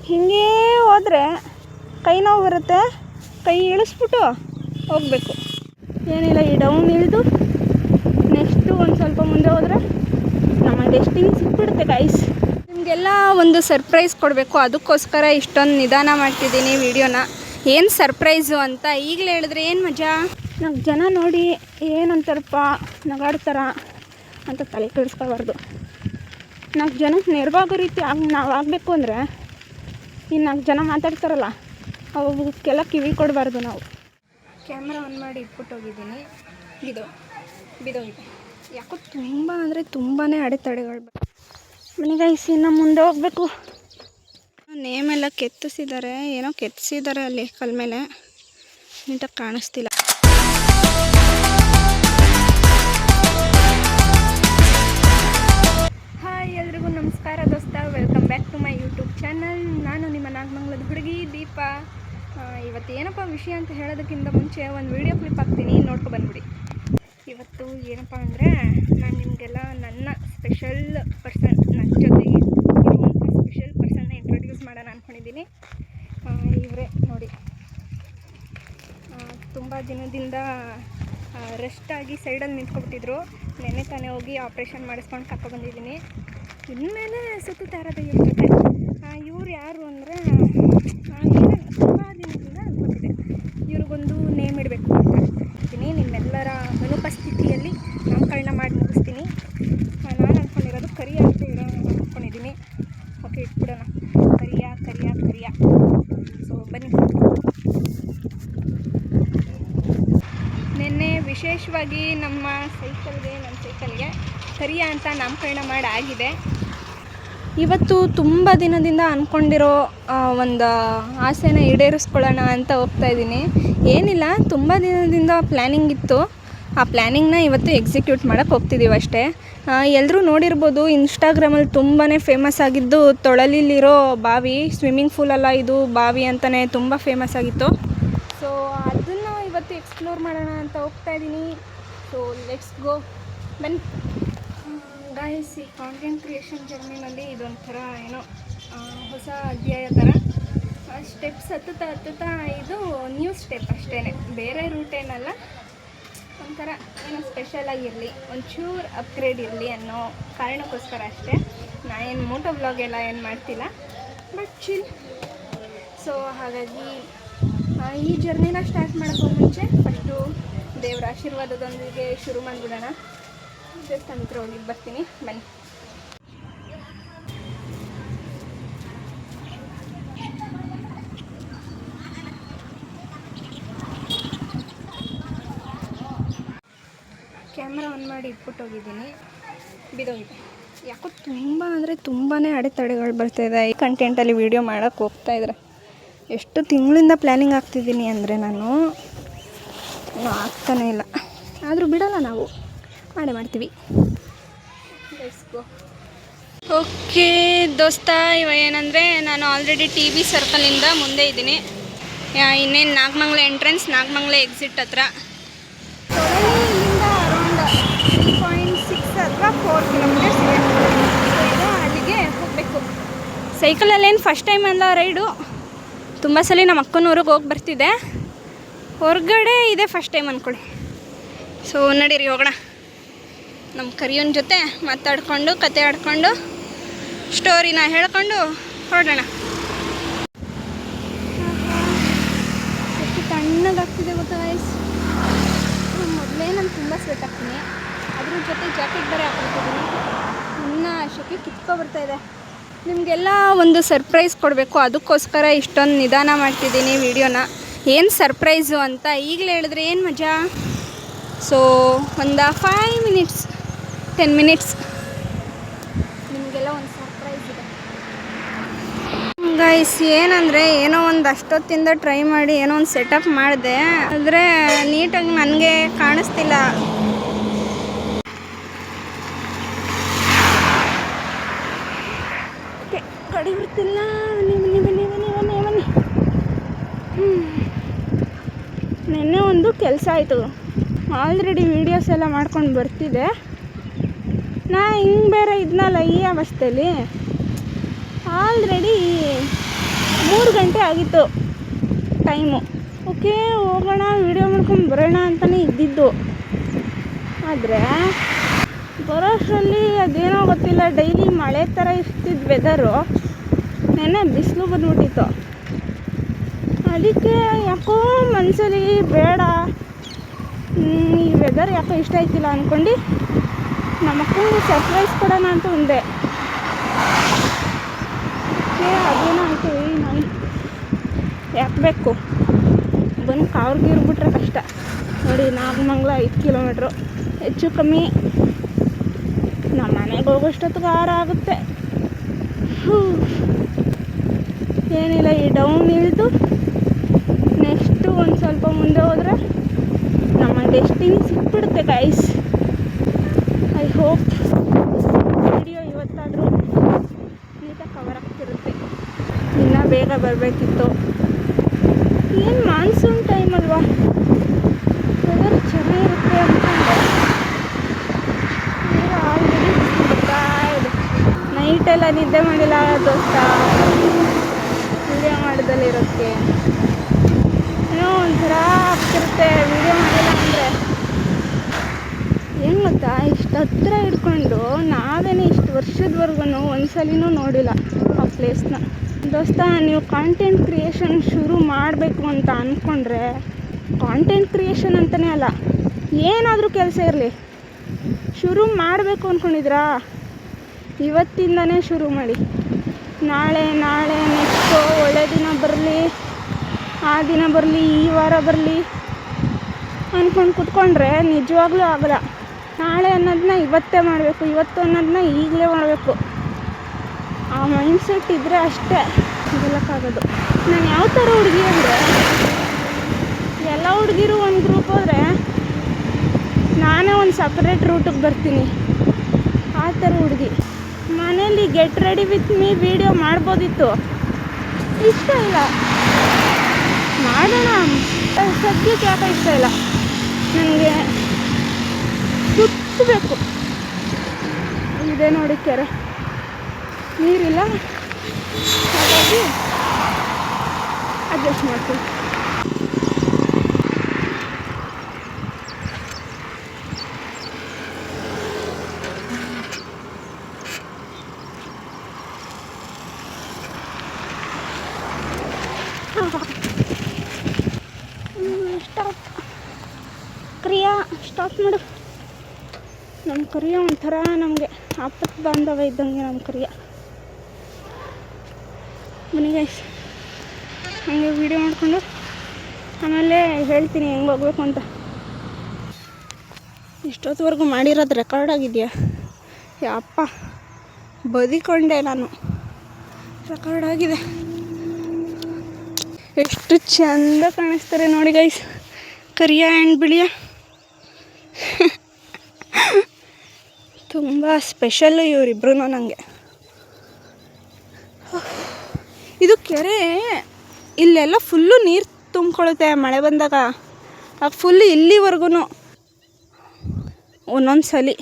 ಹಿಂಗೇ ಹೋದರೆ ಕೈ ನೋವು ಬರುತ್ತೆ, ಕೈ ಇಳಿಸ್ಬಿಟ್ಟು ಹೋಗಬೇಕು. ಏನಿಲ್ಲ, ಈ ಡೌನ್ ಇಳಿದು ನೆಕ್ಸ್ಟು ಒಂದು ಸ್ವಲ್ಪ ಮುಂದೆ ಹೋದರೆ ನಮ್ಮ ಡೆಸ್ಟಿನಿ ಸಿಕ್ಬಿಡುತ್ತೆ ಗೈಸ್. ನಿಮಗೆಲ್ಲ ಒಂದು ಸರ್ಪ್ರೈಸ್ ಕೊಡಬೇಕು, ಅದಕ್ಕೋಸ್ಕರ ಇಷ್ಟೊಂದು ನಿಧಾನ ಮಾಡ್ತಿದ್ದೀನಿ ವೀಡಿಯೋನ. ಏನು ಸರ್ಪ್ರೈಸು ಅಂತ ಈಗಲೇ ಹೇಳಿದ್ರೆ ಏನು ಮಜಾ. ನಾವು ಜನ ನೋಡಿ ಏನಂತಾರಪ್ಪ ನಗಾಡ್ತಾರ ಅಂತ ತಲೆ ಕೆಡಿಸ್ಕೋಬಾರ್ದು. ನಾಲ್ಕು ಜನಕ್ಕೆ ನೆರವಾಗೋ ರೀತಿ ನಾವು ಆಗಬೇಕು ಅಂದರೆ ಈ 4 ಜನ ಮಾತಾಡ್ತಾರಲ್ಲ ಅವಕ್ಕೆಲ್ಲ ಕಿವಿ ಕೊಡಬಾರ್ದು ನಾವು. ಕ್ಯಾಮ್ರಾ ಆನ್ ಮಾಡಿ ಇಟ್ಬಿಟ್ಟೋಗಿದ್ದೀನಿ, ಬಿದೋಗಿದೆ. ಯಾಕೋ ತುಂಬ ಅಂದರೆ ತುಂಬಾ ಅಡೆತಡೆಗಳು. ಮನೆಗೈಸಿ ಇನ್ನು ಮುಂದೆ ಹೋಗಬೇಕು. ನೇಮೆಲ್ಲ ಕೆತ್ತಿಸಿದ್ದಾರೆ, ಏನೋ ಕೆತ್ತಿಸಿದ್ದಾರೆ ಅಲ್ಲಿ ಕಲ್ ಮೇಲೆ, ನೀಟಾಗಿ ಕಾಣಿಸ್ತಿಲ್ಲ. ಹಾಯ್ ಎಲ್ರಿಗೂ ನಮಸ್ಕಾರ ದೋಸ್ತ, welcome back to my YouTube channel. ನಾನು ನಿಮ್ಮ ನಾಗಮಂಗಲದ ಹುಡುಗಿ ದೀಪ. ಇವತ್ತು ಏನಪ್ಪ ವಿಷಯ ಅಂತ ಹೇಳೋದಕ್ಕಿಂತ ಮುಂಚೆ ಒಂದು ವಿಡಿಯೋ ಕ್ಲಿಪ್ ಹಾಕ್ತೀನಿ, ನೋಡ್ಕೊ ಬಂದ್ಬಿಡಿ. ಇವತ್ತು ಏನಪ್ಪ ಅಂದರೆ ನಾನು ನಿಮಗೆಲ್ಲ ನನ್ನ ಸ್ಪೆಷಲ್ ಪರ್ಸನ್, ನನ್ನ ಜೊತೆಗೆ ಇರುವಂಥ ಸ್ಪೆಷಲ್ ಪರ್ಸನ್ನ ಇಂಟ್ರೊಡ್ಯೂಸ್ ಮಾಡೋಣ ಅಂದ್ಕೊಂಡಿದ್ದೀನಿ. ಇವರೇ ನೋಡಿ, ತುಂಬ ದಿನದಿಂದ ರೆಸ್ಟಾಗಿ ಸೈಡಲ್ಲಿ ನಿಂತ್ಕೊಬಿಟ್ಟಿದ್ರು. ನೆನ್ನೆ ತಾನೇ ಹೋಗಿ ಆಪ್ರೇಷನ್ ಮಾಡಿಸ್ಕೊಂಡು ಕರ್ಕೊಬಂದಿದ್ದೀನಿ. ಇನ್ಮೇಲೆ ಸುತ್ತಾ ಇರೋದು ಇವ್ರ ಜೊತೆ. ಇವ್ರು ಯಾರು ಅಂದರೆ ತುಂಬ ದಿನದಿಂದ ಅನ್ಕೊತಿದ್ದೆ ಇವ್ರಿಗೊಂದು ನೇಮ್ ಇಡಬೇಕು ಅಂತ ಇದ್ದೀನಿ. ನಿಮ್ಮೆಲ್ಲರ ಅನುಪಸ್ಥಿತಿಯಲ್ಲಿ ನಾಮಕರಣ ಮಾಡಿ ಮುಗಿಸ್ತೀನಿ. ನಾನು ಅಂದ್ಕೊಂಡಿರೋದು ಕರಿಯ ಅಂತ ಇಡೋಣ ಅಂದ್ಕೊಂಡಿದ್ದೀನಿ. ಓಕೆ, ಇಟ್ಬಿಡೋಣ. ಕರಿಯ. ಸೊ ಬನ್ನಿ. ನಿನ್ನೆ ವಿಶೇಷವಾಗಿ ನನ್ನ ಸೈಕಲ್ಗೆ ಕರಿಯ ಅಂತ ನಾಮಕರಣ ಮಾಡಿ ಆಗಿದೆ. ಇವತ್ತು ತುಂಬ ದಿನದಿಂದ ಅಂದ್ಕೊಂಡಿರೋ ಒಂದು ಆಸೆನ ಈಡೇರಿಸ್ಕೊಳ್ಳೋಣ ಅಂತ ಹೋಗ್ತಾಯಿದ್ದೀನಿ. ಏನಿಲ್ಲ, ತುಂಬ ದಿನದಿಂದ ಪ್ಲ್ಯಾನಿಂಗ್ ಇತ್ತು. ಆ ಪ್ಲ್ಯಾನಿಂಗ್ನ ಇವತ್ತು ಎಕ್ಸಿಕ್ಯೂಟ್ ಮಾಡೋಕ್ಕೆ ಹೋಗ್ತಿದ್ದೀವಿ ಅಷ್ಟೇ. ಎಲ್ಲರೂ ನೋಡಿರ್ಬೋದು, ಇನ್ಸ್ಟಾಗ್ರಾಮಲ್ಲಿ ತುಂಬಾ ಫೇಮಸ್ ಆಗಿದ್ದು ತೊಳಲಿಲಿರೋ ಬಾವಿ, ಸ್ವಿಮ್ಮಿಂಗ್ ಫೂಲಲ್ಲ ಇದು, ಬಾವಿ ಅಂತಲೇ ತುಂಬ ಫೇಮಸ್ ಆಗಿತ್ತು. ಸೊ ಅದನ್ನು ಇವತ್ತು ಎಕ್ಸ್ಪ್ಲೋರ್ ಮಾಡೋಣ ಅಂತ ಹೋಗ್ತಾಯಿದ್ದೀನಿ. ಸೊ ಲೆಟ್ಸ್ ಗೋ, ಬನ್ನಿ ಗಾಯ್ಸ್. ಈ ಕಾಂಟೆಂಟ್ ಕ್ರಿಯೇಷನ್ ಜರ್ನಿನಲ್ಲಿ ಇದೊಂಥರ ಏನೋ ಹೊಸ ಅಧ್ಯಾಯ ಥರ. ಸ್ಟೆಪ್ಸ್ ಹತ್ತುತ್ತಾ ಇದು ನ್ಯೂ ಸ್ಟೆಪ್ ಅಷ್ಟೇ, ಬೇರೆ ರೂಟ್ ಏನಲ್ಲ. ಒಂಥರ ಏನೋ ಸ್ಪೆಷಲಾಗಿರಲಿ, ಒಂಚೂರು ಅಪ್ಗ್ರೇಡ್ ಇರಲಿ ಅನ್ನೋ ಕಾರಣಕ್ಕೋಸ್ಕರ ಅಷ್ಟೇ. ನಾನೇನು ಮೋಟೋ ವ್ಲಾಗ್ ಎಲ್ಲ ಏನು ಮಾಡ್ತಿಲ್ಲ, ಬಟ್ ಚಿಲ್. ಸೊ ಹಾಗಾಗಿ ಈ ಜರ್ನಿನ ಸ್ಟಾರ್ಟ್ ಮಾಡೋಕ್ಕೂ ಮುಂಚೆ ಫಸ್ಟು ದೇವರ ಆಶೀರ್ವಾದದೊಂದಿಗೆ ಶುರು ಮಾಡಿಬಿಡೋಣ. ದೇವಸ್ಥಾನ ಹತ್ರ ಹೋಗಿ ಬರ್ತೀನಿ, ಬನ್ನಿ. ಕ್ಯಾಮ್ರಾ ಆನ್ ಮಾಡಿ ಇಟ್ಬಿಟ್ಟೋಗಿದ್ದೀನಿ, ಬಿದೋಗಿದೆ. ಯಾಕೋ ತುಂಬ ಅಂದರೆ ತುಂಬಾ ಅಡೆತಡೆಗಳು ಬರ್ತಾಯಿದೆ ಈ ಕಂಟೆಂಟಲ್ಲಿ ವೀಡಿಯೋ ಮಾಡೋಕ್ಕೆ ಹೋಗ್ತಾಯಿದ್ರೆ. ಎಷ್ಟು ತಿಂಗಳಿಂದ ಪ್ಲ್ಯಾನಿಂಗ್ ಆಗ್ತಿದ್ದೀನಿ ಅಂದರೆ ನಾನು ಆಗ್ತಾನೇ ಇಲ್ಲ. ಆದರೂ ಬಿಡೋಲ್ಲ, ನಾವು ಮಾಡ್ತೀವಿ. ಓಕೆ ದೋಸ್ತ, ಇವಾಗ ಏನಂದರೆ ನಾನು ಆಲ್ರೆಡಿ TV ಸರ್ಕಲಿಂದ ಮುಂದೆ ಇದ್ದೀನಿ. ಇನ್ನೇನು ನಾಗಮಂಗಲ ಎಂಟ್ರೆನ್ಸ್, ನಾಗಮಂಗಲ ಎಕ್ಸಿಟ್ ಹತ್ರ. ಇಲ್ಲಿಂದ ಅರೌಂಡ್ 3.6 ಅಥವಾ 4 ಕಿಲೋಮೀಟರ್ಸ್ ಇದೆ. ಈಗ ಅಲ್ಲಿಗೆ ಹೋಗಬೇಕು. ಸೈಕಲಲ್ಲೇನು ಫಸ್ಟ್ ಟೈಮ್ ಅಲ್ಲ ರೈಡು, ತುಂಬ ಸಲ ನಮ್ಮ ಅಕ್ಕನೂರಿಗೆ ಹೋಗಿ ಬರ್ತಿದ್ದೆ. ಹೊರಗಡೆ ಇದೆ ಫಸ್ಟ್ ಟೈಮ್ ಅಂದ್ಕೊಳ್ಳಿ. ಸೊ ನಡೀರಿ ಹೋಗೋಣ. ನಮ್ಮ ಕರಿಯೋನ ಜೊತೆ ಮಾತಾಡಿಕೊಂಡು, ಕತೆ ಆಡ್ಕೊಂಡು, ಸ್ಟೋರಿನ ಹೇಳ್ಕೊಂಡು ಹೊರಡೋಣ. ಎಷ್ಟು ತಣ್ಣಗಾಗ್ತಿದೆ ಗೊತ್ತಾ ಗೈಸ್. ಮೊದಲೇ ನಾನು ತುಂಬ ಸ್ವೆಟ್ ಆಗ್ತೀನಿ, ಅದ್ರ ಜೊತೆ ಜಾಕೆಟ್ ಬೇರೆ ಹಾಕೊಳ್ತಿದ್ದೀನಿ. ಇನ್ನು ಶೆಕೆ ಕಿತ್ಕೊಬರ್ತಾಯಿದೆ. ನಿಮಗೆಲ್ಲ ಒಂದು ಸರ್ಪ್ರೈಸ್ ಕೊಡಬೇಕು, ಅದಕ್ಕೋಸ್ಕರ ಇಷ್ಟೊಂದು ನಿಧಾನ ಮಾಡ್ತಿದ್ದೀನಿ ವೀಡಿಯೋನ. ಏನು ಸರ್ಪ್ರೈಸು ಅಂತ ಈಗಲೇ ಹೇಳಿದ್ರೆ ಏನು ಮಜಾ. ಸೊ ಒಂದು 5 ಮಿನಿಟ್ಸ್ 10 ಮಿನಿಟ್ಸ್ ನಿಮಗೆಲ್ಲ ಒಂದು ಸರ್ಪ್ರೈಸ್ ಇದೆ ಗೈಸ್. ಏನಂದರೆ ಏನೋ ಒಂದು ಅಷ್ಟೊತ್ತಿಂದ ಟ್ರೈ ಮಾಡಿ ಏನೋ ಒಂದು ಸೆಟಪ್ ಮಾಡಿದೆ, ಆದರೆ ನೀಟಾಗಿ ನನಗೆ ಕಾಣಿಸ್ತಿಲ್ಲ. ಗಾಡಿ ಬರ್ತಿಲ್ಲ. ಬನ್ನಿ. ನೆನ್ನೆ ಒಂದು ಕೆಲಸ ಆಯಿತು. ಆಲ್ರೆಡಿ ವೀಡಿಯೋಸ್ ಎಲ್ಲ ಮಾಡ್ಕೊಂಡು ಬರ್ತಿದ್ದೆ. ನಾ ಹಿಂಗೆ ಬೇರೆ ಇದ್ನಲ್ಲ ಈ ಅವಸ್ಥೆಯಲ್ಲಿ. ಆಲ್ರೆಡಿ ಗಂಟೆ ಆಗಿತ್ತು ಟೈಮು. ಓಕೆ ಹೋಗೋಣ ವೀಡಿಯೋ ಮಾಡ್ಕೊಂಡು ಬರೋಣ ಅಂತಲೇ ಇದ್ದಿದ್ದು. ಆದರೆ ಬರೋಷ್ಟರಲ್ಲಿ ಅದೇನೋ ಗೊತ್ತಿಲ್ಲ, ಡೈಲಿ ಮಳೆ ಥರ ಇರ್ತಿದ್ದು ವೆದರು, ನೆನ್ನೆ ಬಿಸಿಲು ಬಂದ್ಬಿಟ್ಟಿತ್ತು. ಅದಕ್ಕೆ ಯಾಕೋ ಮನಸ್ಸಲ್ಲಿ ಬೇಡ, ಈ ವೆದರ್ ಯಾಕೋ ಇಷ್ಟ ಆಯ್ತಿಲ್ಲ ಅಂದ್ಕೊಂಡು ನಮ್ಮ ಅಕ್ಕನಿಗೆ ಸರ್ಪ್ರೈಸ್ ಕೊಡೋಣ ಅಂತ ಒಂದೆ. ಅದೇನೋ ಆಯಿತು, ನಾನು ಯಾಕೆ ಬೇಕು ಬಂದು ಕಾವ್ರಿಗೆ ಇರ್ಬಿಟ್ರೆ ಕಷ್ಟ. ನೋಡಿ ನಾಗಮಂಗಲ 5 ಕಿಲೋಮೀಟ್ರು ಹೆಚ್ಚು ಕಮ್ಮಿ. ನಮ್ಮ ಮನೆಗೆ ಹೋಗೋಷ್ಟೊತ್ತಿಗೆ 6 ಆಗುತ್ತೆ. ಏನಿಲ್ಲ, ಈ ಡೌನ್ ಇಳಿದು ನೆಕ್ಸ್ಟು ಒಂದು ಸ್ವಲ್ಪ ಮುಂದೆ ಹೋದರೆ ನಮ್ಮ ಡೆಸ್ಟಿನಿ ಸಿಕ್ಬಿಡುತ್ತೆ ಗೈಸ್. ಐ ಹೋಪ್ ವಿಡಿಯೋ ಇವತ್ತಾದರೂ ನೀಟಾಗಿ ಕವರ್ ಆಗ್ತಿರುತ್ತೆ. ಇನ್ನೂ ಬೇಗ ಬರಬೇಕಿತ್ತು. ಏನು ಮಾನ್ಸೂನ್ ಟೈಮ್ ಅಲ್ವಾ, ವೆದರ್ ಚೆನ್ನಾಗಿರುತ್ತೆ ಅಂದ್ಕೊಂಡೆ. ಈಗ ಆಲ್ರೆಡಿ ಬರ್ತಾ ಇದೆ. ನೈಟೆಲ್ಲ ನಿದ್ದೆ ಮಾಡಿಲ್ಲ ದೋಸ್ತ, ವಿಡಿಯೋ ಮಾಡೋದಲ್ಲಿರೋಕ್ಕೆ ಏನೋ ಒಂಥರ ಆಗ್ತಿರುತ್ತೆ. ವಿಡಿಯೋ ಮಾಡಿಲ್ಲ ಅಂದರೆ ಏನು ಗೊತ್ತಾ, ಇಷ್ಟು ಹತ್ತಿರ ಹಿಡ್ಕೊಂಡು ನಾವೇನೇ ಇಷ್ಟು ವರ್ಷದವರೆಗೂ ಒಂದ್ಸಲಿನೂ ನೋಡಿಲ್ಲ ಆ ಪ್ಲೇಸ್ನ. ದೋಸ್ತ, ನೀವು ಕಾಂಟೆಂಟ್ ಕ್ರಿಯೇಷನ್ ಶುರು ಮಾಡಬೇಕು ಅಂತ ಅಂದ್ಕೊಂಡ್ರೆ, ಕಾಂಟೆಂಟ್ ಕ್ರಿಯೇಷನ್ ಅಂತಲೇ ಅಲ್ಲ, ಏನಾದರೂ ಕೆಲಸ ಇರಲಿ, ಶುರು ಮಾಡಬೇಕು ಅಂದ್ಕೊಂಡಿದ್ರಾ ಇವತ್ತಿಂದನೇ ಶುರು ಮಾಡಿ. ನಾಳೆ ನೆಕ್ಸ್ಟು ಒಳ್ಳೆ ದಿನ ಬರಲಿ, ಆ ದಿನ ಬರಲಿ, ಈ ವಾರ ಬರಲಿ ಅಂದ್ಕೊಂಡು ಕುತ್ಕೊಂಡ್ರೆ ನಿಜವಾಗ್ಲೂ ಆಗಲ್ಲ. ನಾಳೆ ಅನ್ನೋದನ್ನ ಇವತ್ತೇ ಮಾಡಬೇಕು, ಇವತ್ತು ಅನ್ನೋದನ್ನ ಈಗಲೇ ಮಾಡಬೇಕು. ಆ ಮೈಂಡ್ಸೆಟ್ ಇದ್ದರೆ ಅಷ್ಟೇ ಗೆಲ್ಲಕ್ಕಾಗೋದು. ನಾನು ಯಾವ ಥರ ಹುಡುಗಿ ಅಂದರೆ, ಎಲ್ಲ ಹುಡುಗಿರು ಒಂದು ಗ್ರೂಪ್ ಹೋದರೆ ನಾನೇ ಒಂದು ಸಪ್ರೇಟ್ ರೂಟಿಗೆ ಬರ್ತೀನಿ, ಆ ಥರ ಹುಡುಗಿ. ಮನೇಲಿ get ready with me video ಮಾಡ್ಬೋದಿತ್ತು, ಇಷ್ಟ ಇಲ್ಲ. ಮಾಡೋಣ ಸದ್ಯಕ್ಕೆ ಯಾಕೆ ಇಷ್ಟ ಇಲ್ಲ, ನನಗೆ ಸುತ್ತಬೇಕು. ಇದೆ ನೋಡಿ ಕೆರೆ, ನೀರಿಲ್ಲ, ಹಾಗಾಗಿ ಅಡ್ಜಸ್ಟ್ ಮಾಡ್ತೀನಿ. ಸ್ಟಾಪ್ ಕ್ರಿಯಾ, ಸ್ಟಾಪ್ ಮಾಡು. ನಮ್ಮ ಕರಿಯ ಒಂಥರ ನಮಗೆ ಆಪತ್ತು ಬಾಂಧವ ಇದ್ದಂಗೆ ನಮ್ಮ ಕರಿಯ. ಮನೆಗೆ ಹಂಗೆ ವೀಡಿಯೋ ಮಾಡಿಕೊಂಡು ಆಮೇಲೆ ಹೇಳ್ತೀನಿ ಹೆಂಗೆ ಹೋಗ್ಬೇಕು ಅಂತ. ಇಷ್ಟೊತ್ತವರೆಗೂ ಮಾಡಿರೋದು ರೆಕಾರ್ಡ್ ಆಗಿದೆಯಾ? ಯಪ್ಪ ಬದಿಕೊಂಡೆ ನಾನು, ರೆಕಾರ್ಡ್ ಆಗಿದೆ. ಎಷ್ಟು ಚೆಂದ ಕಾಣಿಸ್ತಾರೆ ನೋಡಿ ಗೈಸ್, ಕರಿಯ ಆ್ಯಂಡ್ ಬಿಳಿಯ. ತುಂಬ ಸ್ಪೆಷಲ್ಲು ಇವರಿಬ್ರು ನನಗೆ. ಇದು ಕೆರೆ, ಇಲ್ಲೆಲ್ಲ ಫುಲ್ಲು ನೀರು ತುಂಬಿಕೊಳ್ಳುತ್ತೆ ಮಳೆ ಬಂದಾಗ. ಆಗ ಫುಲ್ಲು ಇಲ್ಲಿವರೆಗೂ ಒಂದೊಂದು ಸಲ,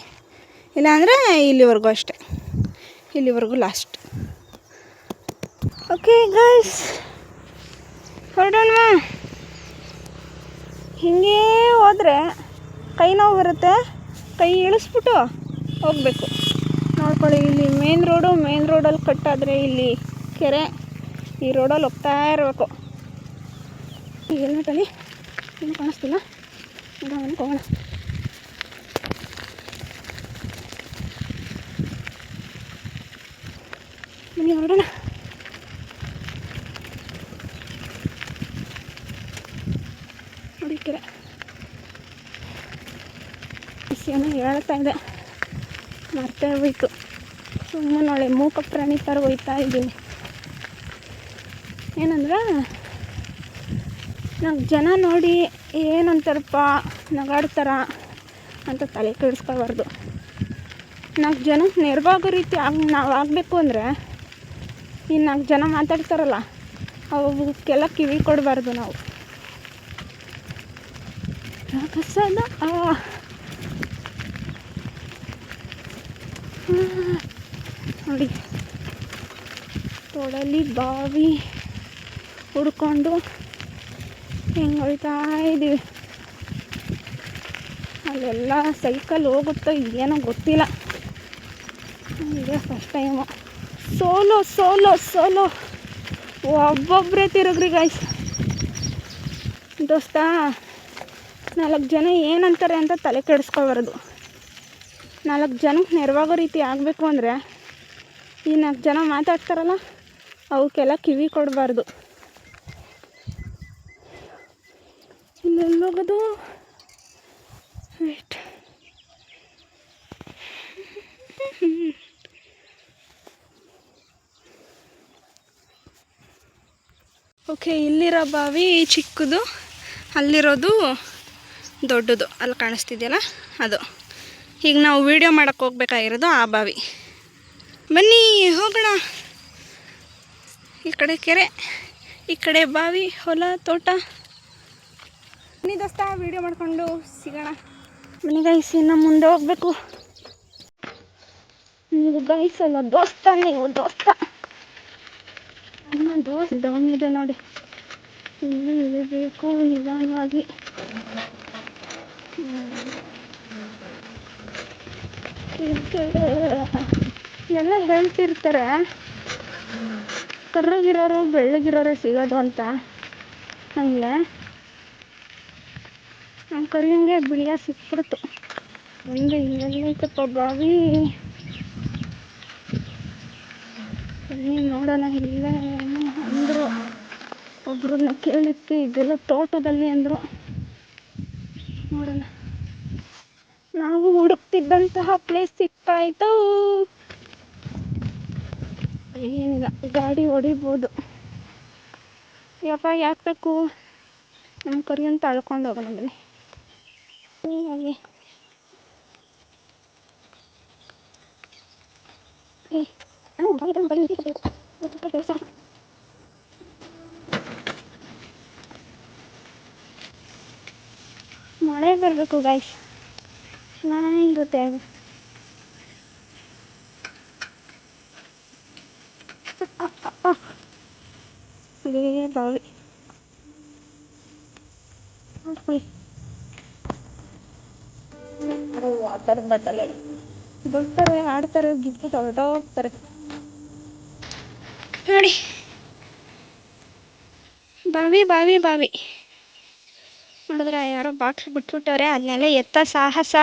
ಇಲ್ಲಾಂದರೆ ಇಲ್ಲಿವರೆಗೂ ಅಷ್ಟೆ, ಇಲ್ಲಿವರೆಗೂ ಲಾಸ್ಟ್. ಓಕೆ ಗೈಸ್, ಹೊರಡೋಣ. ಹೀಗೆ ಹೋದರೆ ಕೈ ನೋವು ಬರುತ್ತೆ, ಕೈ ಇಳಿಸ್ಬಿಟ್ಟು ಹೋಗಬೇಕು. ನೋಡ್ಕೊಳ್ಳಿ, ಇಲ್ಲಿ ಮೇನ್ ರೋಡಲ್ಲಿ ಕಟ್ಟಾದರೆ ಇಲ್ಲಿ ಕೆರೆ, ಈ ರೋಡಲ್ಲಿ ಹೋಗ್ತಾ ಇರಬೇಕು. ಹೆಲ್ಮೆಟಲ್ಲಿ ಏನು ಕಾಣಿಸ್ತಿಲ್ಲ, ಹೋಗೋಣ. ಬನ್ನಿ ಹೊರಡೋಣ. ನೋಡಿ ಕೆರೆ, ಏನೋ ಹೇಳ್ತಾ ಇದೆ, ಮರ್ತೇ ಹೋಯ್ತು. ಸುಮ್ಮನೆ ನೋಡಿ ಮೂಕ ಪ್ರಾಣಿ ಥರ ಹೋಯ್ತಾ ಇದ್ದೀನಿ. ಏನಂದ್ರೆ, ನಾವು ಜನ ನೋಡಿ ಏನಂತಾರಪ್ಪ ನಗಾಡ್ತಾರ ಅಂತ ತಲೆ ಕೆಡಿಸ್ಕೊಬಾರ್ದು. ನಾವು ಜನಕ್ಕೆ ನೆರವಾಗೋ ರೀತಿ ನಾವು ಆಗಬೇಕು ಅಂದರೆ, ಈ 4 ಜನ ಮಾತಾಡ್ತಾರಲ್ಲ ಅವಕ್ಕೆಲ್ಲ ಕಿವಿ ಕೊಡಬಾರ್ದು ನಾವು. ಕಸದ ನೋಡಿ, ತೊಡಲಿ ಬಾವಿ ಹುಡ್ಕೊಂಡು ಹಿಂಗೆ ಹೋಗ್ತಾ ಇದ್ದೀವಿ. ಅಲ್ಲೆಲ್ಲ ಸೈಕಲ್ ಹೋಗುತ್ತೋ ಏನೋ ಗೊತ್ತಿಲ್ಲ. ಇದೇ first time. Solo solo solo ಒಬ್ಬೊಬ್ಬರೇ ತಿರುಗ್ರಿ ಗಾಯ್ಸ್. ದೋಸ್ತ 4 ಜನ ಏನಂತಾರೆ ಅಂತ ತಲೆ ಕೆಡಿಸ್ಕೊಬಾರ್ದು. 4 ಜನಕ್ಕೆ ನೆರವಾಗೋ ರೀತಿ ಆಗಬೇಕು ಅಂದರೆ ಈ 4 ಜನ ಮಾತಾಡ್ತಾರಲ್ಲ ಅವಕ್ಕೆಲ್ಲ ಕಿವಿ ಕೊಡಬಾರ್ದು. ಇಲ್ಲೆಲ್ಲೋಗೋದು ವೇಟ್. ಓಕೆ, ಇಲ್ಲಿರೋ ಬಾವಿ ಚಿಕ್ಕದು, ಅಲ್ಲಿರೋದು ದೊಡ್ಡದು. ಅಲ್ಲಿ ಕಾಣಿಸ್ತಿದೆಯಲ್ಲ ಅದು. ಈಗ ನಾವು ವೀಡಿಯೋ ಮಾಡೋಕ್ಕೆ ಹೋಗ್ಬೇಕಾಗಿರೋದು ಆ ಬಾವಿ. ಬನ್ನಿ ಹೋಗೋಣ. ಈ ಕಡೆ ಕೆರೆ, ಈ ಕಡೆ ಬಾವಿ, ಹೊಲ, ತೋಟ. ಬನ್ನಿ ದೋಸ್ತ, ವೀಡಿಯೋ ಮಾಡ್ಕೊಂಡು ಸಿಗೋಣ. ಬನ್ನಿ ಗೈಸ್, ಇನ್ನು ಮುಂದೆ ಹೋಗ್ಬೇಕು. ನೀವು ಗೈಸ್ ಅಲ್ಲ ದೋಸ್ತ, ನೀವು ದೋಸ್ತ. ನನ್ನ ದೋಸ್ತ ಡೌನ್ ಇದೆ ನೋಡಿ. ಇಲ್ಲಿ ಇಳಿಬೇಕು ನಿಧಾನವಾಗಿ. ಎಲ್ಲ ಹೇಳ್ತಿರ್ತಾರೆ ಕರ್ರಗಿರೋರು ಬೆಳ್ಳಗಿರೋರು ಸಿಗೋದು ಅಂತ. ಹಂಗೆ ನಮ್ಮ ಕರಿಯಂಗೆ ಬಿಳಿಯ ಸಿಕ್ಬಿಡ್ತು. ಒಂದು ಇಲ್ಲೈತಪ್ಪ ಬಾವಿ. ನೋಡೋಣ. ಇಲ್ಲೇ ಅಂದರು, ಒಬ್ರನ್ನ ಕೇಳಿಕ್ಕೆ ಇದೆಲ್ಲ ತೋಟದಲ್ಲಿ ಅಂದರು. ನೋಡೋಣ. ನಾವು ಹುಡುಕ್ತಿದ್ದಂತಹ ಪ್ಲೇಸ್ ಸಿಕ್ಕಾಯ್ತು. ಏನಿಲ್ಲ, ಗಾಡಿ ಹೊಡಿಬೋದು. ಯಪ್ಪ ಯಾಕೆ ಬೇಕು? ನಮ್ಮ ಕರಿಯಂತ ಅಳ್ಕೊಂಡು ಹೋಗೋಣ ಬನ್ನಿ. ಹೀಗಾಗಿ ಮಳೆ ಬರಬೇಕು ಗಾಯ್ಸ್, ಚೆನ್ನಾಗಿರುತ್ತೆ. ಇದೇ ಬಾವಿ. ವಾಟರ್ ಬತ್ತಲೆ ಬರ್ತಾರೆ, ಆಡ್ತಾರೆ, ಗಿಫ್ಟ್ ಹೊರಟೋಗ್ತಾರೆ ನೋಡಿ. ಬಾವಿ ಬಾವಿ ಬಾವಿ ನೋಡಿದ್ರೆ ಯಾರೋ ಬಾಕ್ಸ್ ಬಿಟ್ಬಿಟ್ಟವ್ರೆ. ಅದನ್ನೆಲ್ಲ ಎತ್ತ ಸಾಹಸ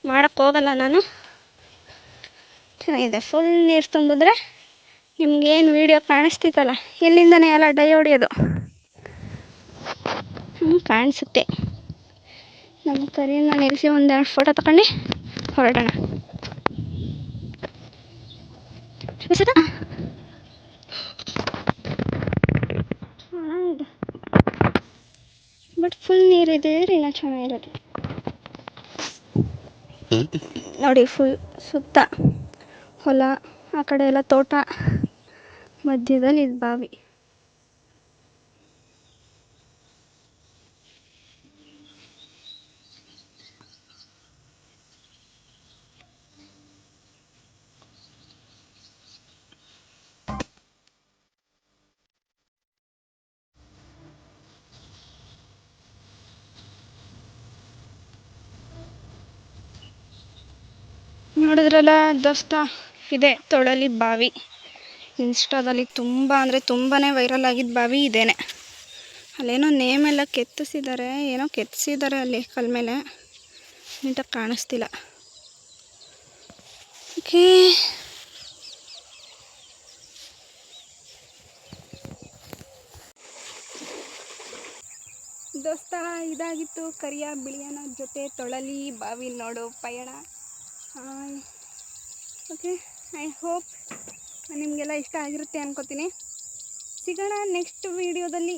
ಮಾಡೋಕ್ಕೆ ಹೋಗಲ್ಲ ನಾನು. ಚೆನ್ನಾಗಿದೆ. ಫುಲ್ ನೀರು ತುಂಬಿದ್ರೆ ನಿಮ್ಗೇನು ವೀಡಿಯೋ ಕಾಣಿಸ್ತಿತ್ತಲ್ಲ, ಇಲ್ಲಿಂದನೇ ಎಲ್ಲ ಡೈ ಹೊಡಿಯೋದು ಕಾಣಿಸುತ್ತೆ. ನಮ್ಮ ಕರಿಯನ್ನ ನಿಲ್ಲಿಸಿ ಒಂದೆರಡು ಫೋಟೋ ತಗೊಂಡು ಹೊರಡೋಣ. ಬಟ್ ಫುಲ್ ನೀರಿದೆ ಇನ್ನೂ ಚೆನ್ನಾಗಿರೋದು ನೋಡಿ. ಫುಲ್ ಸುತ್ತ ಹೊಲ, ಆ ಕಡೆ ಎಲ್ಲ ತೋಟ, ಮಧ್ಯದಲ್ಲಿ ಇದು ಬಾವಿ. ನೋಡಿದ್ರಲ್ಲ ದೋಸ್ತ, ಇದೆ ತೊಳಲಿ ಬಾವಿ. ಇನ್ಸ್ಟಾದಲ್ಲಿ ತುಂಬ ಅಂದರೆ ತುಂಬಾ ವೈರಲ್ ಆಗಿದ್ದ ಬಾವಿ ಇದೇನೆ. ಅಲ್ಲೇನೋ ನೇಮ್ ಎಲ್ಲ ಕೆತ್ತಿಸಿದ್ದಾರೆ, ಏನೋ ಕೆತ್ತಿಸಿದ್ದಾರೆ ಅಲ್ಲಿ ಕಲ್ ಮೇಲೆ, ನೀಟಾಗಿ ಕಾಣಿಸ್ತಿಲ್ಲ. ಓಕೆ, ದೋಸ್ತ ಇದಾಗಿತ್ತು ಕರಿಯ ಬಿಳಿಯನ ಜೊತೆ ತೊಳಲಿ ಬಾವಿ ನೋಡು ಪಯಣ. ಓಕೆ, ಐ ಹೋಪ್ ನಿಮಗೆಲ್ಲ ಇಷ್ಟ ಆಗಿರುತ್ತೆ ಅನ್ಕೋತೀನಿ. ಸಿಗೋಣ ನೆಕ್ಸ್ಟ್ ವೀಡಿಯೋದಲ್ಲಿ.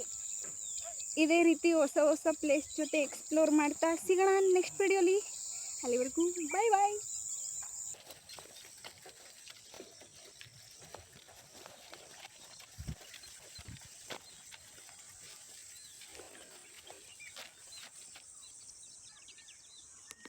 ಇದೇ ರೀತಿ ಹೊಸ ಹೊಸ ಪ್ಲೇಸ್ ಜೊತೆ ಎಕ್ಸ್ಪ್ಲೋರ್ ಮಾಡ್ತಾ ಸಿಗೋಣ ನೆಕ್ಸ್ಟ್ ವೀಡಿಯೋಲಿ. ಅಲ್ಲಿವರೆಗೂ ಬಾಯ್ ಬಾಯ್.